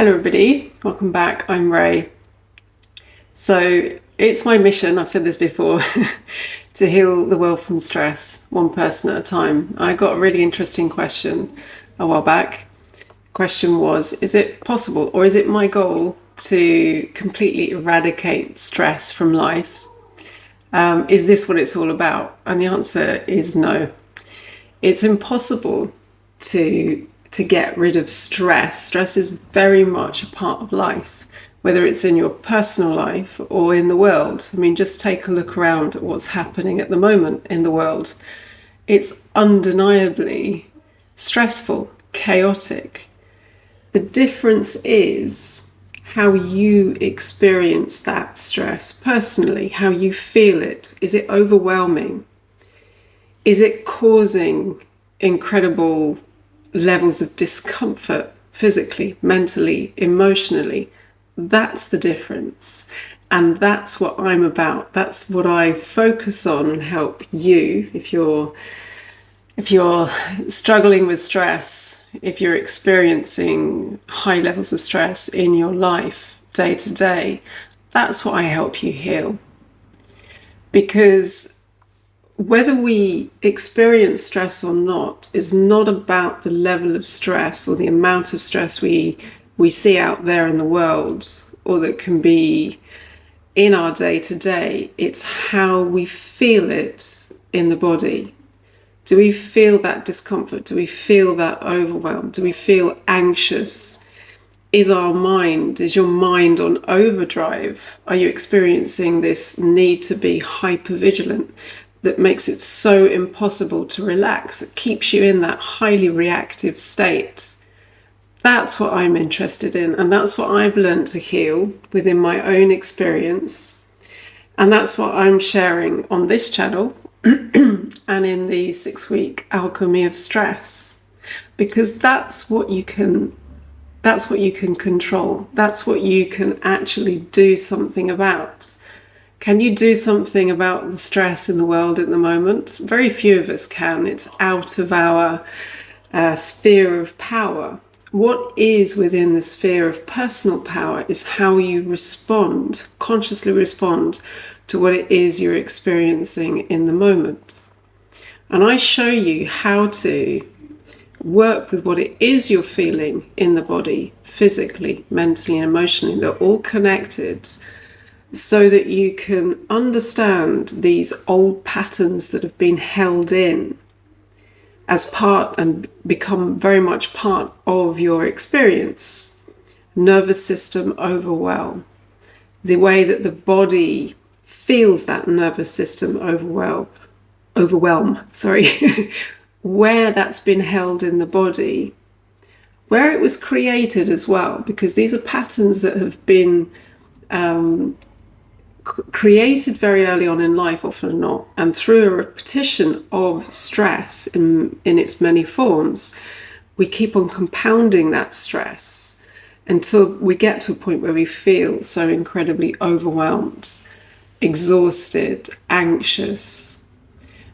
Hello everybody, welcome back. I'm Ray. So it's my mission, I've said this before, to heal the world from stress, one person at a time. I got a really interesting question a while back. The question was, is it possible or is it my goal to completely eradicate stress from life? Is this what it's all about? And the answer is no. It's impossible to get rid of stress. Stress is very much a part of life, whether it's in your personal life or in the world. I mean, just take a look around at what's happening at the moment in the world. It's undeniably stressful, chaotic. The difference is how you experience that stress personally, how you feel it. Is it overwhelming? Is it causing incredible levels of discomfort physically, mentally, emotionally? That's the difference. And that's what I'm about. That's what I focus on and help you if you're struggling with stress, if you're experiencing high levels of stress in your life day to day. That's what I help you heal. Because whether we experience stress or not is not about the level of stress or the amount of stress we see out there in the world or that can be in our day to day. It's how we feel it in the body. Do we feel that discomfort? Do we feel that overwhelm? Do we feel anxious? Is your mind on overdrive? Are you experiencing this need to be hypervigilant that makes it so impossible to relax, that keeps you in that highly reactive state? That's what I'm interested in, and that's what I've learned to heal within my own experience. And that's what I'm sharing on this channel and in the 6-week Alchemy of Stress. Because that's what you can control. That's what you can actually do something about. Can you do something about the stress in the world at the moment? Very few of us can. It's out of our sphere of power. What is within the sphere of personal power is how you respond, consciously respond to what it is you're experiencing in the moment. And I show you how to work with what it is you're feeling in the body, physically, mentally, and emotionally. They're all connected, so that you can understand these old patterns that have been held in as part and become very much part of your experience. Nervous system overwhelm. The way that the body feels that nervous system overwhelm, where that's been held in the body, where it was created as well, because these are patterns that have been created very early on in life, often not, and through a repetition of stress in its many forms, we keep on compounding that stress until we get to a point where we feel so incredibly overwhelmed, exhausted, anxious.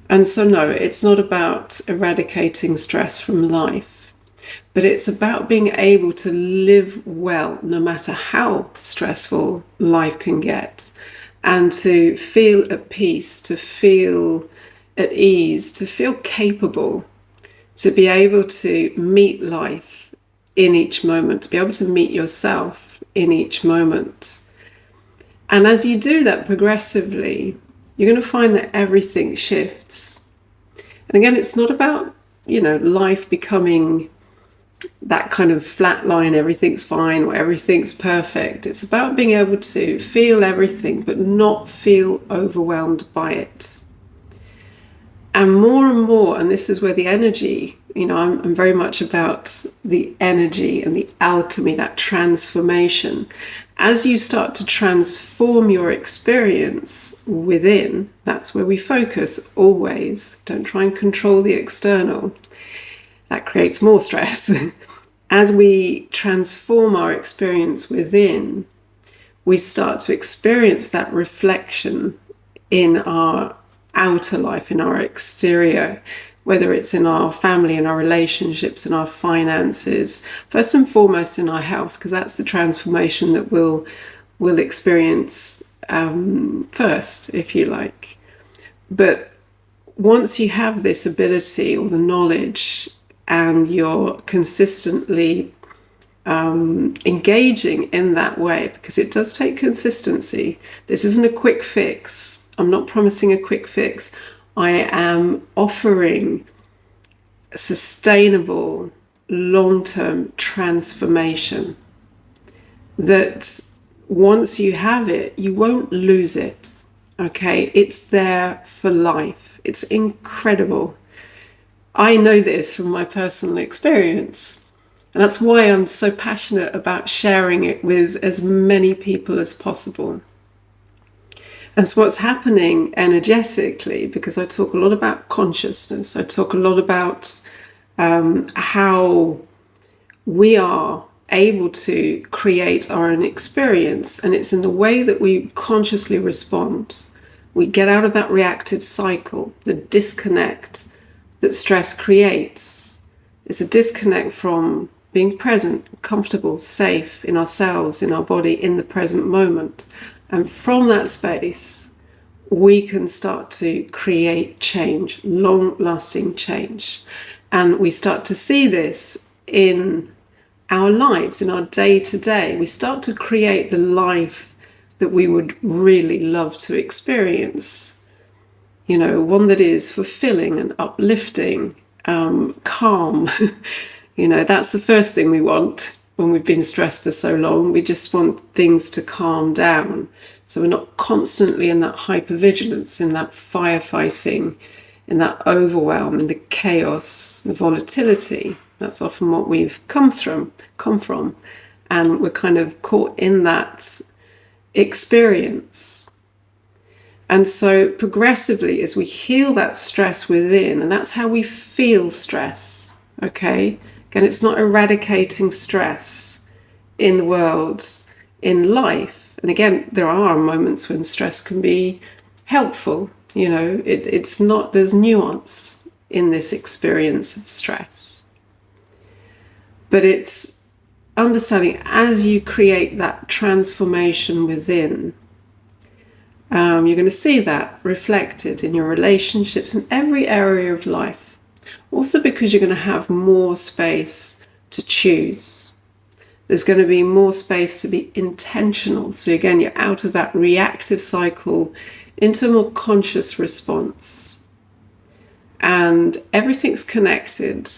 And so no, it's not about eradicating stress from life, but it's about being able to live well no matter how stressful life can get. And to feel at peace, to feel at ease, to feel capable, to be able to meet life in each moment, to be able to meet yourself in each moment. And as you do that progressively, you're going to find that everything shifts. And again, it's not about, life becoming that kind of flat line, everything's fine or everything's perfect. It's about being able to feel everything but not feel overwhelmed by it. And more, and this is where the energy, I'm very much about the energy and the alchemy, that transformation. As you start to transform your experience within, that's where we focus always. Don't try and control the external. That creates more stress. As we transform our experience within, we start to experience that reflection in our outer life, in our exterior. whether it's in our family, in our relationships, in our finances, first and foremost in our health, because that's the transformation that we'll experience first, if you like. But once you have this ability or the knowledge, and you're consistently engaging in that way, because it does take consistency. This isn't a quick fix. I'm not promising a quick fix. I am offering sustainable, long-term transformation that once you have it, you won't lose it. Okay? It's there for life. It's incredible. I know this from my personal experience. And that's why I'm so passionate about sharing it with as many people as possible. And so what's happening energetically, because I talk a lot about consciousness, I talk a lot about how we are able to create our own experience, and it's in the way that we consciously respond. We get out of that reactive cycle, the disconnect that stress creates. It's a disconnect from being present, comfortable, safe in ourselves, in our body, in the present moment. And from that space, we can start to create change, long-lasting change. And we start to see this in our lives, in our day-to-day. We start to create the life that we would really love to experience. You know, one that is fulfilling and uplifting, calm. You know, that's the first thing we want when we've been stressed for so long. We just want things to calm down. So we're not constantly in that hypervigilance, in that firefighting, in that overwhelm, in the chaos, the volatility. That's often what we've come from. And we're kind of caught in that experience. And so progressively, as we heal that stress within, and that's how we feel stress, okay? Again, it's not eradicating stress in the world, in life. And again, there are moments when stress can be helpful. You know, it's not, there's nuance in this experience of stress. But it's understanding as you create that transformation within, you're going to see that reflected in your relationships in every area of life. Also because you're going to have more space to choose. There's going to be more space to be intentional. So again, you're out of that reactive cycle into a more conscious response. And everything's connected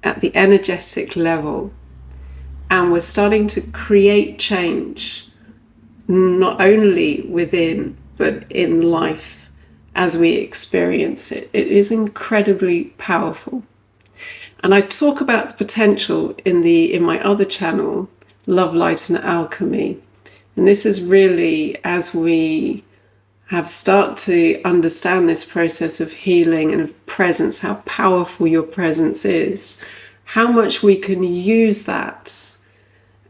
at the energetic level. And we're starting to create change, not only within, but in life as we experience it. It is incredibly powerful. And I talk about the potential in my other channel, Love, Light and Alchemy. And this is really as we have start to understand this process of healing and of presence, how powerful your presence is, how much we can use that,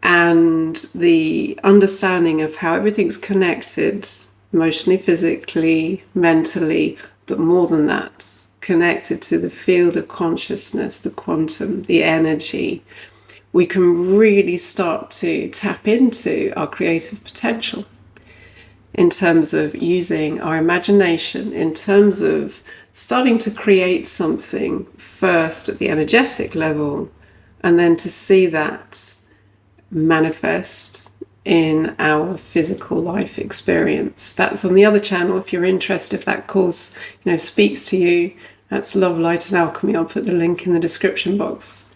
and the understanding of how everything's connected, emotionally, physically, mentally, but more than that, connected to the field of consciousness, the quantum, the energy. We can really start to tap into our creative potential in terms of using our imagination, in terms of starting to create something first at the energetic level, and then to see that manifest in our physical life experience. That's on the other channel if you're interested, if that course, speaks to you. That's Love, Light and Alchemy. I'll put the link in the description box.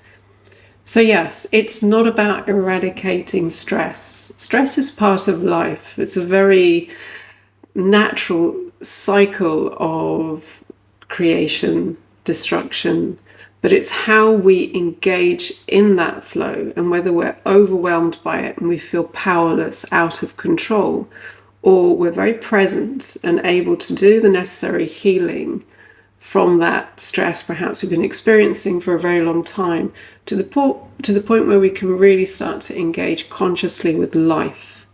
So yes, it's not about eradicating stress. Stress is part of life. It's a very natural cycle of creation, destruction, but it's how we engage in that flow, and whether we're overwhelmed by it and we feel powerless, out of control, or we're very present and able to do the necessary healing from that stress perhaps we've been experiencing for a very long time, to the point where we can really start to engage consciously with life.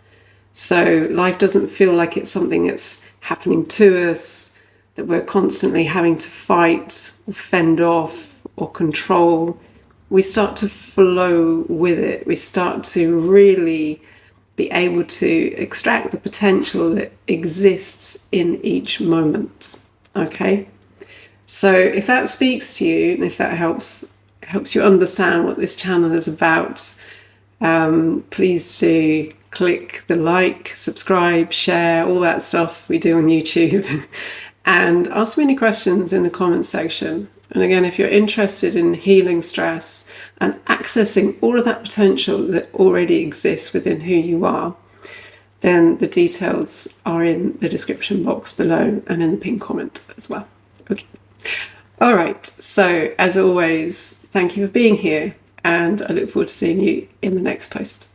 So life doesn't feel like it's something that's happening to us, that we're constantly having to fight or fend off or control, we start to flow with it. We start to really be able to extract the potential that exists in each moment. Okay? So if that speaks to you, and if that helps you understand what this channel is about, please do click the like, subscribe, share, all that stuff we do on YouTube. And ask me any questions in the comments section. And again, if you're interested in healing stress and accessing all of that potential that already exists within who you are, then the details are in the description box below and in the pinned comment as well. Okay. All right. So as always, thank you for being here, and I look forward to seeing you in the next post.